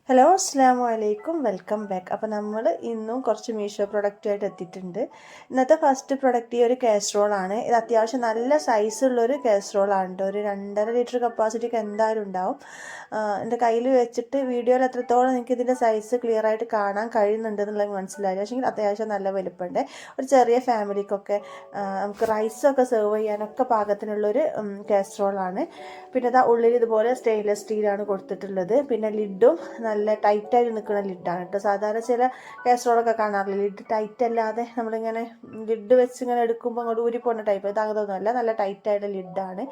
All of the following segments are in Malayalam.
ഹലോ അസ്സാമു അലൈക്കും വെൽക്കം ബാക്ക്. അപ്പോൾ നമ്മൾ ഇന്നും കുറച്ച് മീഷോ പ്രൊഡക്റ്റുമായിട്ട് എത്തിയിട്ടുണ്ട്. ഇന്നത്തെ ഫസ്റ്റ് പ്രൊഡക്റ്റ് ഈ ഒരു കാസറോളാണ്. ഇത് അത്യാവശ്യം നല്ല സൈസുള്ളൊരു കാസറോളാണ് കേട്ടോ. ഒരു 2.5 ലിറ്റർ കപ്പാസിറ്റിക്ക് എന്തായാലും ഉണ്ടാവും. എൻ്റെ കയ്യിൽ വെച്ചിട്ട് വീഡിയോയിൽ എത്രത്തോളം നിങ്ങൾക്ക് ഇതിൻ്റെ സൈസ് ക്ലിയർ ആയിട്ട് കാണാൻ കഴിയുന്നുണ്ട് എന്നുള്ളത് മനസ്സിലായി. പക്ഷേ അത്യാവശ്യം നല്ല വലുപ്പമുണ്ട്. ഒരു ചെറിയ ഫാമിലിക്കൊക്കെ നമുക്ക് റൈസൊക്കെ സെർവ് ചെയ്യാനൊക്കെ പാകത്തിനുള്ളൊരു കാസറോളാണ്. പിന്നെ അതാ ഉള്ളിൽ ഇതുപോലെ സ്റ്റെയിൻലെസ് സ്റ്റീലാണ് കൊടുത്തിട്ടുള്ളത്. പിന്നെ ലിഡും നല്ല ടൈറ്റായിട്ട് നിൽക്കുന്ന ലിഡാണ് കേട്ടോ. സാധാരണ ചില കാസറോളൊക്കെ കാണാറില്ല, ലിഡ് ടൈറ്റ് അല്ലാതെ നമ്മളിങ്ങനെ ലിഡ് വെച്ച് ഇങ്ങനെ എടുക്കുമ്പോൾ അങ്ങോട്ട് ഊരിപ്പോകുന്ന ടൈപ്പ്. ഇത് അങ്ങനത്തൊന്നുമല്ല, നല്ല ടൈറ്റായിട്ട് ലിഡാണ്.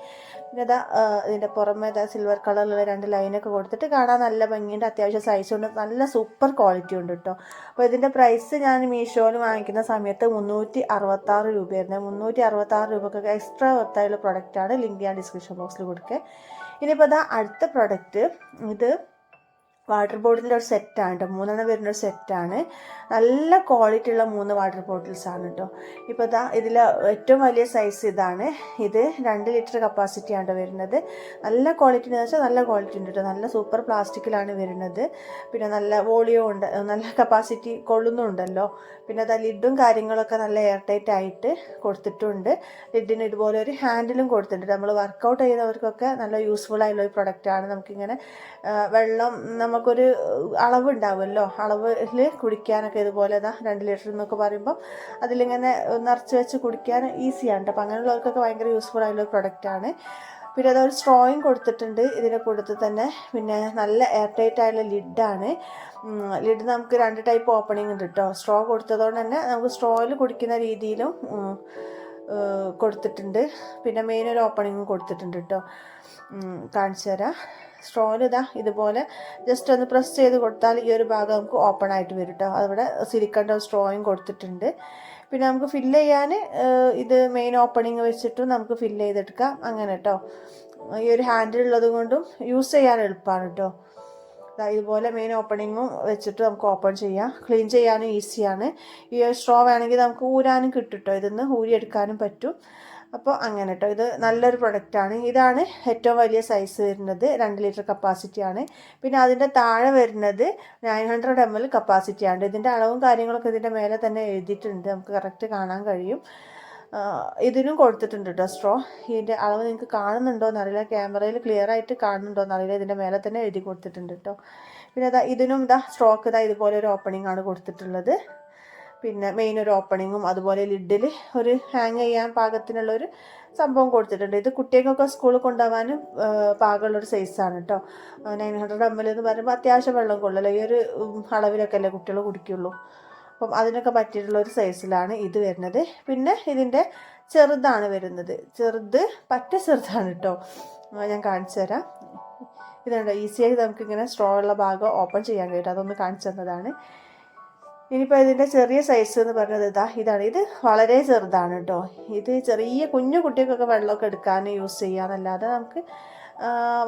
പിന്നെ ഇതാ ഇതിൻ്റെ പുറമെ ഇതാ സിൽവർ കളറിലുള്ള 2 ലൈനൊക്കെ കൊടുത്തിട്ട് കാണാൻ നല്ല ഭംഗിയുണ്ട്. അത്യാവശ്യം സൈസ് ഉണ്ട്, നല്ല സൂപ്പർ ക്വാളിറ്റി ഉണ്ട് കേട്ടോ. അപ്പോൾ ഇതിൻ്റെ പ്രൈസ് ഞാൻ മീഷോയിൽ വാങ്ങിക്കുന്ന സമയത്ത് 366 രൂപയായിരുന്നു. 366 രൂപക്കൊക്കെ എക്സ്ട്രാ വർത്തായുള്ള പ്രൊഡക്റ്റാണ്. ലിങ്ക് ഞാൻ ഡിസ്ക്രിപ്ഷൻ ബോക്സിൽ കൊടുക്കുക. ഇനിയിപ്പോൾ ഇതാ അടുത്ത പ്രൊഡക്റ്റ്, ഇത് വാട്ടർ ബോട്ടിലിൻ്റെ ഒരു സെറ്റാണ് കേട്ടോ. 3 വരുന്നൊരു സെറ്റാണ്. നല്ല ക്വാളിറ്റി ഉള്ള 3 വാട്ടർ ബോട്ടിൽസാണ് കേട്ടോ. ഇപ്പോൾ ഇതാ ഇതിൽ ഏറ്റവും വലിയ സൈസ് ഇതാണ്. ഇത് 2 ലിറ്റർ കപ്പാസിറ്റിയാണ് കേട്ടോ വരുന്നത്. നല്ല ക്വാളിറ്റി എന്ന് വെച്ചാൽ നല്ല ക്വാളിറ്റി ഉണ്ട് കേട്ടോ. നല്ല സൂപ്പർ പ്ലാസ്റ്റിക്കിലാണ് വരുന്നത്. പിന്നെ നല്ല വോളിയം ഉണ്ട്, നല്ല കപ്പാസിറ്റി കൊള്ളുന്നുണ്ടല്ലോ. പിന്നെ അതാ ലിഡും കാര്യങ്ങളൊക്കെ നല്ല എയർ ടൈറ്റ് ആയിട്ട് കൊടുത്തിട്ടുണ്ട്. ലിഡിന് ഇതുപോലെ ഒരു ഹാൻഡിലും കൊടുത്തിട്ടുണ്ട്. നമ്മൾ വർക്കൗട്ട് ചെയ്യുന്നവർക്കൊക്കെ നല്ല യൂസ്ഫുൾ ആയിട്ടുള്ള ഒരു പ്രൊഡക്റ്റാണ്. നമുക്കിങ്ങനെ വെള്ളം നമുക്കൊരു അളവുണ്ടാവുമല്ലോ, അളവിൽ കുടിക്കാനൊക്കെ ഇതുപോലെ 2 ലിറ്റർ എന്നൊക്കെ പറയുമ്പോൾ അതിലിങ്ങനെ നിറച്ച് വെച്ച് കുടിക്കാൻ ഈസിയാണ് കേട്ടോ. അപ്പോൾ അങ്ങനെയുള്ളവർക്കൊക്കെ ഭയങ്കര യൂസ്ഫുൾ ആയിട്ടുള്ള ഒരു പ്രൊഡക്റ്റാണ്. പിന്നെ അതൊരു സ്ട്രോയും കൊടുത്തിട്ടുണ്ട് ഇതിനെ കൊടുത്ത് തന്നെ. പിന്നെ നല്ല എയർ ടൈറ്റ് ആയിട്ടുള്ള ലിഡാണ്. ലിഡ് നമുക്ക് 2 ടൈപ്പ് ഓപ്പണിംഗ് ഉണ്ട് കേട്ടോ. സ്ട്രോ കൊടുത്തതുകൊണ്ട് തന്നെ നമുക്ക് സ്ട്രോയിൽ കുടിക്കുന്ന രീതിയിലും കൊടുത്തിട്ടുണ്ട്. പിന്നെ മെയിൻ ഒരു ഓപ്പണിങ്ങും കൊടുത്തിട്ടുണ്ട് കേട്ടോ. കാണിച്ചു തരാം. സ്ട്രോയിൽ ഇതുപോലെ ജസ്റ്റ് ഒന്ന് പ്രസ് ചെയ്ത് കൊടുത്താൽ ഈ ഒരു ഭാഗം നമുക്ക് ഓപ്പൺ ആയിട്ട് വരും കേട്ടോ. അതിവിടെ സിലിക്കൻ്റെ സ്ട്രോയും കൊടുത്തിട്ടുണ്ട്. പിന്നെ നമുക്ക് ഫില്ല് ചെയ്യാൻ ഇത് മെയിൻ ഓപ്പണിങ് വെച്ചിട്ടും നമുക്ക് ഫില്ല് ചെയ്തെടുക്കാം, അങ്ങനെ കേട്ടോ. ഈ ഒരു ഹാൻഡിൽ ഉള്ളത് കൊണ്ടും യൂസ് ചെയ്യാൻ എളുപ്പമാണ് കേട്ടോ. ഇതുപോലെ മെയിൻ ഓപ്പണിങ്ങും വെച്ചിട്ട് നമുക്ക് ഓപ്പൺ ചെയ്യാം. ക്ലീൻ ചെയ്യാനും ഈസിയാണ്. ഈ ഒരു സ്ട്രോ വേണമെങ്കിൽ നമുക്ക് ഊരാനും കിട്ടും കേട്ടോ. ഇതിന്ന് ഊരിയെടുക്കാനും പറ്റും. അപ്പോൾ അങ്ങനെ കേട്ടോ, ഇത് നല്ലൊരു പ്രൊഡക്റ്റാണ്. ഇതാണ് ഏറ്റവും വലിയ സൈസ് വരുന്നത്, 2 ലിറ്റർ കപ്പാസിറ്റിയാണ്. പിന്നെ അതിൻ്റെ താഴെ വരുന്നത് 900 ml കപ്പാസിറ്റിയാണ്. ഇതിൻ്റെ അളവും കാര്യങ്ങളൊക്കെ ഇതിൻ്റെ മേലെ തന്നെ എഴുതിയിട്ടുണ്ട്, നമുക്ക് കറക്റ്റ് കാണാൻ കഴിയും. ഇതിനും കൊടുത്തിട്ടുണ്ട് കേട്ടോ സ്ട്രോ. ഇതിൻ്റെ അളവ് നിങ്ങൾക്ക് കാണുന്നുണ്ടോ എന്നറിയില്ല, ക്യാമറയിൽ ക്ലിയർ ആയിട്ട് കാണുന്നുണ്ടോ എന്നറിയില്ല. ഇതിൻ്റെ മേലെ തന്നെ എഴുതി കൊടുത്തിട്ടുണ്ട് കേട്ടോ. പിന്നെ ഇതിനും സ്ട്രോക്ക് ഇതുപോലെ ഒരു ഓപ്പണിംഗ് ആണ് കൊടുത്തിട്ടുള്ളത്. പിന്നെ മെയിൻ ഒരു ഓപ്പണിങ്ങും അതുപോലെ ലിഡിൽ ഒരു ഹാങ് ചെയ്യാൻ പാകത്തിനുള്ളൊരു സംഭവം കൊടുത്തിട്ടുണ്ട്. ഇത് കുട്ടികൾക്കൊക്കെ സ്കൂളിൽ കൊണ്ടുപോകാനും പാകമുള്ളൊരു സൈസാണ് കേട്ടോ. 900 ml എന്ന് പറയുമ്പോൾ അത്യാവശ്യം വെള്ളം കൊള്ളുമല്ലോ. ഈ ഒരു അളവിലൊക്കെ അല്ലേ കുട്ടികൾ കുടിക്കുള്ളൂ. അപ്പം അതിനൊക്കെ പറ്റിയിട്ടുള്ളൊരു സൈസിലാണ് ഇത് വരുന്നത്. പിന്നെ ഇതിൻ്റെ ചെറുതാണ് വരുന്നത്. ചെറുതാണ് കേട്ടോ. ഞാൻ കാണിച്ചു തരാം. ഇതുണ്ടോ, ഈസിയായി നമുക്കിങ്ങനെ സ്ട്രോ ഉള്ള ഭാഗം ഓപ്പൺ ചെയ്യാൻ കഴിയും. അതൊന്ന് കാണിച്ചു തന്നതാണ്. ഇനിയിപ്പോൾ ഇതിൻ്റെ ചെറിയ സൈസ് എന്ന് പറഞ്ഞത് ഇതാണ്. ഇത് വളരെ ചെറുതാണ് കേട്ടോ. ഇത് ചെറിയ കുഞ്ഞു കുട്ടികൾക്കൊക്കെ വെള്ളമൊക്കെ എടുക്കാൻ യൂസ് ചെയ്യാമെന്നല്ലാതെ നമുക്ക്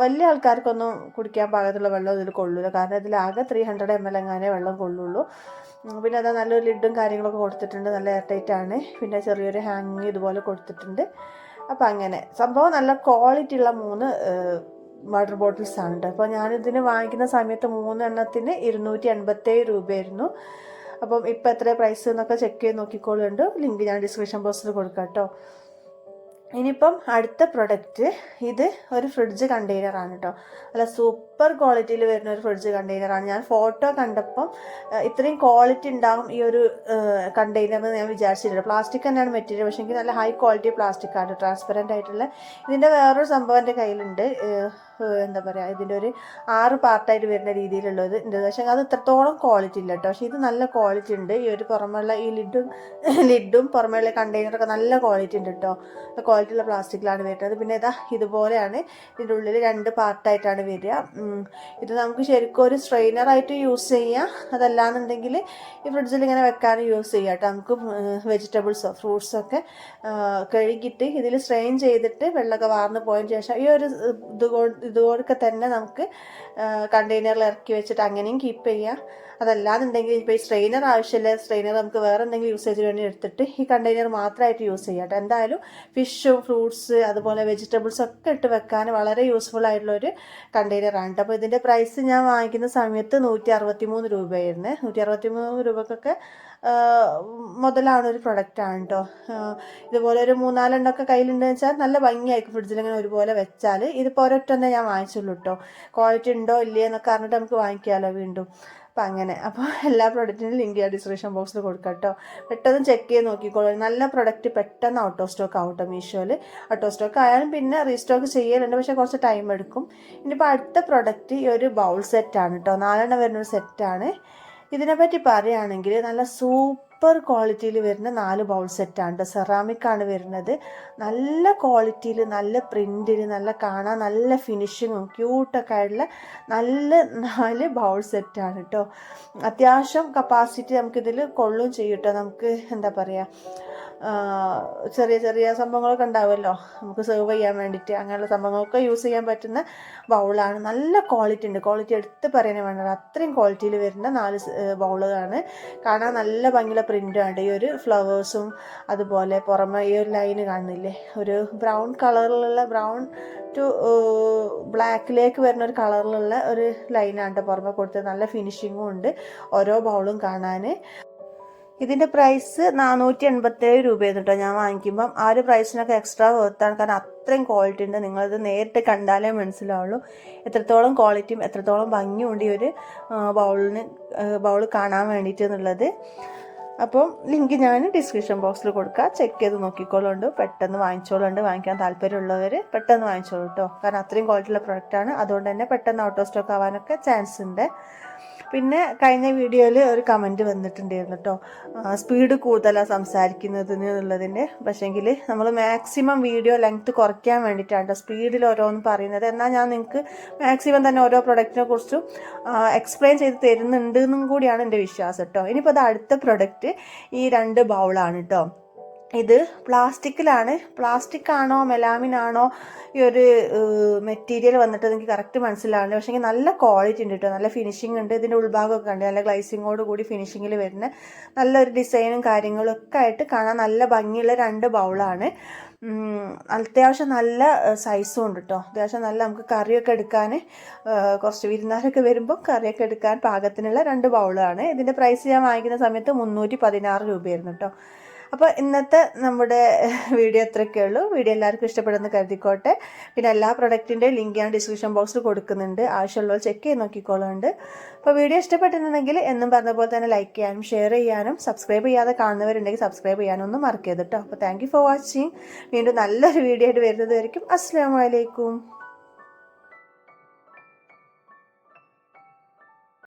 വലിയ ആൾക്കാർക്കൊന്നും കുടിക്കാൻ പാകത്തുള്ള വെള്ളം ഇതിൽ കൊള്ളില്ല. കാരണം ഇതിലാകെ 300 ml എങ്ങാനേ വെള്ളം കൊള്ളുള്ളൂ. പിന്നെ നല്ലൊരു ലിഡും കാര്യങ്ങളൊക്കെ കൊടുത്തിട്ടുണ്ട്, നല്ല എയർ ടൈറ്റ് ആണ്. പിന്നെ ചെറിയൊരു ഹാങ് ഇതുപോലെ കൊടുത്തിട്ടുണ്ട്. അപ്പോൾ അങ്ങനെ സംഭവം നല്ല ക്വാളിറ്റി ഉള്ള 3 വാട്ടർ ബോട്ടിൽസ് ആണ് കേട്ടോ. അപ്പോൾ ഞാനിതിന് വാങ്ങിക്കുന്ന സമയത്ത് 3 എണ്ണത്തിന് 287 രൂപയായിരുന്നു. അപ്പം ഇപ്പം എത്ര പ്രൈസ് എന്നൊക്കെ ചെക്ക് ചെയ്ത് നോക്കിക്കോളുണ്ട്. ലിങ്ക് ഞാൻ ഡിസ്ക്രിപ്ഷൻ ബോക്സിൽ കൊടുക്കാം കേട്ടോ. ഇനിയിപ്പം അടുത്ത പ്രൊഡക്റ്റ്, ഇത് ഒരു ഫ്രിഡ്ജ് കണ്ടെയ്നറാണ് കേട്ടോ. അല്ല, സൂപ്പർ ക്വാളിറ്റിയിൽ വരുന്ന ഒരു ഫ്രിഡ്ജ് കണ്ടെയ്നറാണ്. ഞാൻ ഫോട്ടോ കണ്ടപ്പം ഇത്രയും ക്വാളിറ്റി ഉണ്ടാകും ഈ ഒരു കണ്ടെയ്നറിന് ഞാൻ വിചാരിച്ചില്ല. പ്ലാസ്റ്റിക് തന്നെയാണ് മെറ്റീരിയൽ, പക്ഷേ എനിക്ക് നല്ല ഹൈ ക്വാളിറ്റി പ്ലാസ്റ്റിക് ആണ്, ട്രാൻസ്പെറൻ്റ് ആയിട്ടുള്ള. ഇതിൻ്റെ വേറൊരു സംഭവം എൻ്റെ കയ്യിലുണ്ട്. എന്താ പറയുക, ഇതിൻ്റെ ഒരു 6 പാർട്ടായിട്ട് വരുന്ന രീതിയിലുള്ളത് ഉണ്ട്. പക്ഷേ അത് ഇത്രത്തോളം ക്വാളിറ്റി ഇല്ല കേട്ടോ. പക്ഷേ ഇത് നല്ല ക്വാളിറ്റി ഉണ്ട്. ഈ ഒരു പുറമെയുള്ള ഈ ലിഡും പുറമെയുള്ള കണ്ടെയ്നറൊക്കെ നല്ല ക്വാളിറ്റി ഉണ്ട് കേട്ടോ. ക്വാളിറ്റിയുള്ള പ്ലാസ്റ്റിക്കിലാണ് വരുന്നത്. പിന്നെ ഇതുപോലെയാണ് ഇതിൻ്റെ ഉള്ളിൽ 2 പാർട്ടായിട്ടാണ് വരിക. ഇത് നമുക്ക് ശരിക്കും ഒരു സ്ട്രെയിനറായിട്ട് യൂസ് ചെയ്യാം. അതല്ലാന്നുണ്ടെങ്കിൽ ഈ ഫ്രിഡ്ജിൽ ഇങ്ങനെ വെക്കാനും യൂസ് ചെയ്യാം കേട്ടോ. നമുക്ക് വെജിറ്റബിൾസോ ഫ്രൂട്ട്സൊക്കെ കഴുകിയിട്ട് ഇതിൽ സ്ട്രെയിൻ ചെയ്തിട്ട് വെള്ളമൊക്കെ വാർന്ന് പോയതിന് ശേഷം ഈ ഒരു ഇതുപോലൊക്കെ തന്നെ നമുക്ക് കണ്ടെയ്നറിൽ ഇറക്കി വെച്ചിട്ട് അങ്ങനെയും കീപ്പ് ചെയ്യാം. അതല്ലാന്നുണ്ടെങ്കിൽ ഇപ്പോൾ ഈ സ്ട്രെയിനർ ആവശ്യമില്ല, സ്ട്രെയിനർ നമുക്ക് വേറെ എന്തെങ്കിലും യൂസേജ് വേണ്ടി എടുത്തിട്ട് ഈ കണ്ടെയ്നർ മാത്രമായിട്ട് യൂസ് ചെയ്യാം കേട്ടോ. എന്തായാലും ഫിഷും ഫ്രൂട്ട്സ് അതുപോലെ വെജിറ്റബിൾസ് ഒക്കെ ഇട്ട് വെക്കാൻ വളരെ യൂസ്ഫുൾ ആയിട്ടുള്ളൊരു കണ്ടെയ്നറാണ് കേട്ടോ. അപ്പോൾ ഇതിൻ്റെ പ്രൈസ് ഞാൻ വാങ്ങിക്കുന്ന സമയത്ത് 163 രൂപയായിരുന്നു. 163 രൂപക്കൊക്കെ മുതലാണ് ഒരു പ്രൊഡക്റ്റാണ് കേട്ടോ. ഇതുപോലെ ഒരു 3-4 എണ്ണമൊക്കെ കയ്യിലുണ്ടെന്ന് വെച്ചാൽ നല്ല ഭംഗിയായിരിക്കും ഫ്രിഡ്ജിൽ ഇങ്ങനെ ഒരുപോലെ വെച്ചാൽ. ഇതിപ്പോൾ ഒരൊറ്റൊന്നേ ഞാൻ വാങ്ങിച്ചുള്ളൂ കേട്ടോ. ക്വാളിറ്റി ഉണ്ടോ ഇല്ലേ എന്നൊക്കെ അറിഞ്ഞിട്ട് നമുക്ക് വാങ്ങിക്കാമല്ലോ വീണ്ടും. അപ്പം അങ്ങനെ. അപ്പോൾ എല്ലാ പ്രൊഡക്റ്റിനും ലിങ്ക് ഞാൻ ഡിസ്ക്രിപ്ഷൻ ബോക്സിൽ കൊടുക്കാം കേട്ടോ. പെട്ടെന്ന് ചെക്ക് ചെയ്ത് നോക്കിക്കോളൂ. നല്ല പ്രൊഡക്റ്റ് പെട്ടെന്ന് ഔട്ട് ഓഫ് സ്റ്റോക്ക് ആവും കേട്ടോ മീഷോയിൽ. ഔട്ട് ഓഫ് സ്റ്റോക്ക് ആയാലും പിന്നെ റീസ്റ്റോക്ക് ചെയ്യലുണ്ട്, പക്ഷേ കുറച്ച് ടൈം എടുക്കും. ഇനിയിപ്പോൾ അടുത്ത പ്രൊഡക്റ്റ് ഈ ഒരു ബൗൾ സെറ്റാണ് കേട്ടോ. 4 എണ്ണം വരുന്നൊരു സെറ്റാണ്. ഇതിനെപ്പറ്റി പറയുകയാണെങ്കിൽ നല്ല സൂപ്പർ ക്വാളിറ്റിയിൽ വരുന്ന 4 ബൗൾ സെറ്റാണ് കേട്ടോ. സെറാമിക്കാണ് വരുന്നത്. നല്ല ക്വാളിറ്റിയിൽ, നല്ല പ്രിൻറ്റിൽ, നല്ല കാണാൻ നല്ല ഫിനിഷിങ്ങും ക്യൂട്ടൊക്കെ ആയിട്ടുള്ള നല്ല 4 ബൗൾ സെറ്റാണ് കേട്ടോ. അത്യാവശ്യം കപ്പാസിറ്റി നമുക്കിതിൽ കൊള്ളും ചെയ്യും കേട്ടോ. നമുക്ക് എന്താ പറയുക, ചെറിയ ചെറിയ സംഭവങ്ങളൊക്കെ ഉണ്ടാവുമല്ലോ നമുക്ക് സെർവ് ചെയ്യാൻ വേണ്ടിയിട്ട്, അങ്ങനെയുള്ള സംഭവങ്ങളൊക്കെ യൂസ് ചെയ്യാൻ പറ്റുന്ന ബൗളാണ്. നല്ല ക്വാളിറ്റി ഉണ്ട്. ക്വാളിറ്റി എടുത്ത് പറയാനേ വേണ്ടത്, അത്രയും ക്വാളിറ്റിയിൽ വരുന്ന 4 ബൗളാണ്. കാണാൻ നല്ല ഭംഗിയുള്ള പ്രിൻ്റാണ്. ഈ ഒരു ഫ്ലവേഴ്സും അതുപോലെ പുറമെ ഈ ഒരു ലൈന് കാണുന്നില്ലേ, ഒരു ബ്രൗൺ കളറിലുള്ള, ബ്രൗൺ ടു ബ്ലാക്കിലേക്ക് വരുന്ന ഒരു കളറിലുള്ള ഒരു ലൈനാണ് കേട്ടോ പുറമെ കൊടുത്തത്. നല്ല ഫിനിഷിങ്ങും ഉണ്ട് ഓരോ ബൗളും കാണാൻ. ഇതിൻ്റെ പ്രൈസ് 487 രൂപയാണ് കേട്ടോ ഞാൻ വാങ്ങിക്കുമ്പം. ആ ഒരു പ്രൈസിനൊക്കെ എക്സ്ട്രാ വർത്താണ്, കാരണം അത്രയും ക്വാളിറ്റി ഉണ്ട്. നിങ്ങളിത് നേരിട്ട് കണ്ടാലേ മനസ്സിലാവുള്ളൂ എത്രത്തോളം ക്വാളിറ്റിയും എത്രത്തോളം ഭംഗിയും ഉണ്ട് ഈ ഒരു ബൗൾ കാണാൻ വേണ്ടിയിട്ട് എന്നുള്ളത്. അപ്പം ലിങ്ക് ഞാൻ ഡിസ്ക്രിപ്ഷൻ ബോക്സിൽ കൊടുക്കുക, ചെക്ക് ചെയ്ത് നോക്കിക്കോളുണ്ട്. പെട്ടെന്ന് വാങ്ങിച്ചോളുണ്ട്. വാങ്ങിക്കാൻ താല്പര്യമുള്ളവർ പെട്ടെന്ന് വാങ്ങിച്ചോളൂ കേട്ടോ, കാരണം അത്രയും ക്വാളിറ്റിയുള്ള പ്രൊഡക്റ്റാണ്. അതുകൊണ്ട് തന്നെ പെട്ടെന്ന് ഔട്ട് ഓഫ് സ്റ്റോക്ക് ആവാനൊക്കെ ചാൻസ് ഉണ്ട്. പിന്നെ കഴിഞ്ഞ വീഡിയോയിൽ ഒരു കമൻറ്റ് വന്നിട്ടുണ്ടായിരുന്നു കേട്ടോ, സ്പീഡ് കൂടുതലാണ് സംസാരിക്കുന്നതിന് എന്നുള്ളതിൻ്റെ. പക്ഷേങ്കിൽ നമ്മൾ മാക്സിമം വീഡിയോ ലെങ്ത്ത് കുറയ്ക്കാൻ വേണ്ടിയിട്ടാണ് കേട്ടോ സ്പീഡിൽ ഓരോന്ന് പറയുന്നത്. എന്നാൽ ഞാൻ നിങ്ങൾക്ക് മാക്സിമം തന്നെ ഓരോ പ്രൊഡക്റ്റിനെ കുറിച്ചും എക്സ്പ്ലെയിൻ ചെയ്ത് തരുന്നുണ്ട് എന്നും കൂടിയാണ് എൻ്റെ വിശ്വാസം കേട്ടോ. ഇനിയിപ്പോൾ അത് അടുത്ത പ്രൊഡക്റ്റ് ഈ 2 ബൗളാണ് കേട്ടോ. ഇത് പ്ലാസ്റ്റിക്കിലാണ്. പ്ലാസ്റ്റിക് ആണോ മെലാമിനാണോ ഈ ഒരു മെറ്റീരിയൽ വന്നിട്ട് എനിക്ക് കറക്റ്റ് മനസ്സിലാവുന്നത്. പക്ഷേ നല്ല ക്വാളിറ്റി ഉണ്ട് കേട്ടോ, നല്ല ഫിനിഷിംഗ് ഉണ്ട്. ഇതിൻ്റെ ഉൾഭാഗമൊക്കെ ഉണ്ട്, നല്ല ഗ്ലൈസിങ്ങോട് കൂടി ഫിനിഷിങ്ങിൽ വരുന്ന നല്ലൊരു ഡിസൈനും കാര്യങ്ങളും ഒക്കെ ആയിട്ട് കാണാൻ നല്ല ഭംഗിയുള്ള 2 ബൗളാണ്. അത്യാവശ്യം നല്ല സൈസും ഉണ്ട് കേട്ടോ. അത്യാവശ്യം നല്ല നമുക്ക് കറിയൊക്കെ എടുക്കാൻ, കുറച്ച് വിരുന്നാരൊക്കെ വരുമ്പോൾ കറിയൊക്കെ എടുക്കാൻ പാകത്തിനുള്ള 2 ബൗളാണ്. ഇതിൻ്റെ പ്രൈസ് ഞാൻ വാങ്ങിക്കുന്ന സമയത്ത് 316 രൂപയായിരുന്നു കേട്ടോ. അപ്പോൾ ഇന്നത്തെ നമ്മുടെ വീഡിയോ അത്രയൊക്കെ ഉള്ളൂ. വീഡിയോ എല്ലാവർക്കും ഇഷ്ടപ്പെടുന്ന കരുതിക്കോട്ടെ. പിന്നെ എല്ലാ പ്രൊഡക്റ്റിൻ്റെ ലിങ്ക് ഞാൻ ഡിസ്ക്രിപ്ഷൻ ബോക്സിൽ കൊടുക്കുന്നുണ്ട്, ആവശ്യമുള്ളവർ ചെക്ക് ചെയ്ത് നോക്കിക്കോളുണ്ട്. അപ്പോൾ വീഡിയോ ഇഷ്ടപ്പെട്ടിട്ടുണ്ടെങ്കിൽ എന്നും പറഞ്ഞ പോലെ തന്നെ ലൈക്ക് ചെയ്യാനും ഷെയർ ചെയ്യാനും സബ്സ്ക്രൈബ് ചെയ്യാതെ കാണുന്നവരുണ്ടെങ്കിൽ സബ്സ്ക്രൈബ് ചെയ്യാനും ഒന്നും മറക്കരുത് കേട്ടോ. അപ്പോൾ താങ്ക് യു ഫോർ വാച്ചിങ്. വീണ്ടും നല്ലൊരു വീഡിയോ ആയിട്ട് വരുന്നത് വരയ്ക്കും. അസ്സലാമു അലൈക്കും.